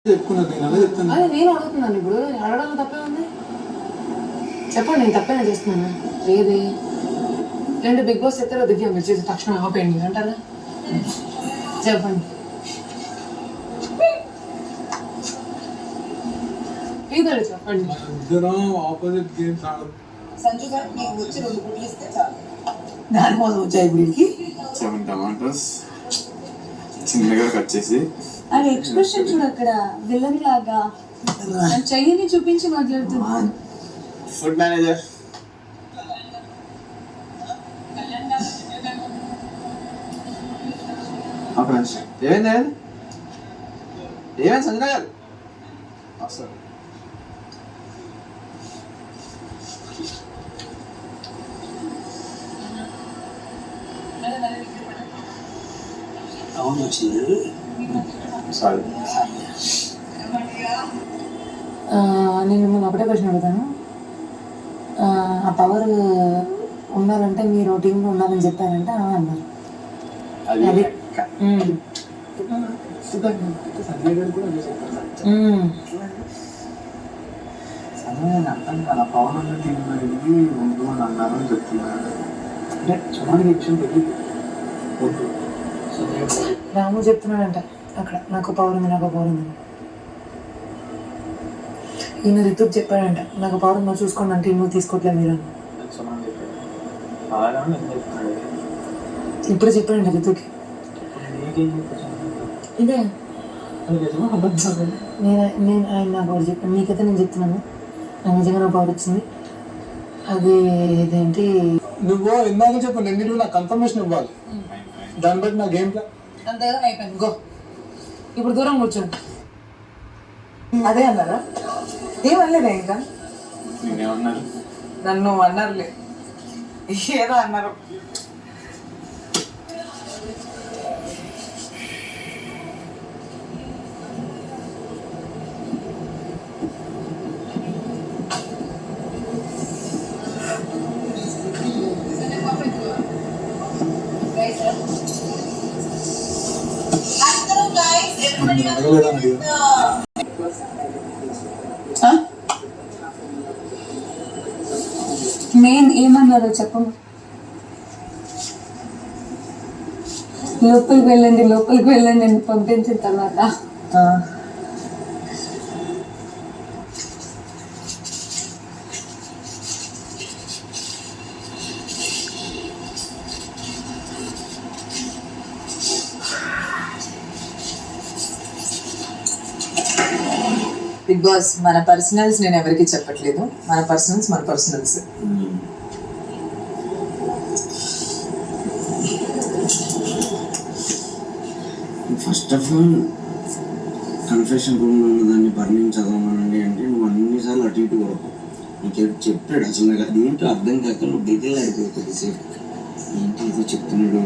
అదే నేను అడుగుతున్నాను ఇప్పుడు, అడగడంలో తప్పే ఉంది. చెప్పండి, నేను తప్పేనా చేస్తున్నాను? ఏది 2 బిగ్ బాస్ చెప్తారో దివ్య మీరు చేసి తక్షణం ఆపేయండి అంటారా? చెప్పండి. ఇద్దరు చెప్పండి. ఆపోజిట్ గేమ్స్ సంజు గారు మీకు వచ్చి 2 గుడ్లు ఇస్తే చాలు. దానికోసం వచ్చాయి గుడికి 7 టమాటోస్ చిన్నగా కట్ చేసి. అది ఎక్స్ప్రెషన్ చూడు అక్కడ విలన్ లాగా చెయ్యిని చూపించి మాట్లాడుతున్నా. ఫుడ్ మేనేజర్ ఏమైంది ఏమైంది సంజయ్ గారు? అవును వచ్చింది. సారీ. నేను మిమ్మల్ని ఒకటే క్వశ్చన్ అడుగుతాను. ఆ పవర్ ఉన్నారంటే మీరు టీంలో ఉన్నారని చెప్పారంటే అన్నారు. అది సంజయ్ గారు కూడా అదే చెప్పారు. సంజయ్ అర్థం కదా, పవన్ ఉన్న టీం అనేది ముందు అని అన్నారని చెప్తున్నారు. అంటే సుమారుగా విషయం తెలియదు. రాము చెప్తున్నాడంట అక్కడ, నాకు పవర్ ఉంది, నాకు పవర్ ఉంది. ఈయన రితుక్ చెప్పాడంట, నాకు పవర్ ఉందో చూసుకోండి అంటే టీంలో తీసుకోవట్లేదు మీరు. ఇప్పుడు చెప్పాడంట రితుక్కి. ఇదే నేను ఆయన నాకు పవర్ చెప్పాను, మీకైతే నేను చెప్తున్నాను నాకు నిజంగా నాకు పవర్ వచ్చింది. అది ఇదేంటి, నువ్వు ఇందాక చెప్పు, నేను నాకు కన్ఫర్మేషన్ ఇవ్వాలి, దాన్ని బట్టి నా గేమ్ ప్లాన్ అంతే కదా, అయిపోయింది. గో ఇప్పుడు దూరం కూర్చోండి. అదే అన్నారా? ఏమనలేదా ఇంకా? నేనేమన్నారు? నన్ను అన్నారులే, ఏదో అన్నారు. మెయిన్ ఏమన్నారో చెప్పము. లోపలికి వెళ్ళండి అని పంపించిన తర్వాత బిగ్ బాస్ మన పర్సనల్స్ నేను ఎవరికి చెప్పట్లేదు, మన personals first of all confession రూమ్లో ఉన్నదాన్ని బర్నింగ్ చదవమనండి అంటే నువ్వు అన్నిసార్లు అటు ఇటు కొరకు నీకు చెప్పాడు. అసలు నాకు అది ఏంటో అర్థం కాక నువ్వు డిగ్రీ అయిపోయి కొద్దిసేపు ఏంటి ఏదో చెప్తున్నాడు.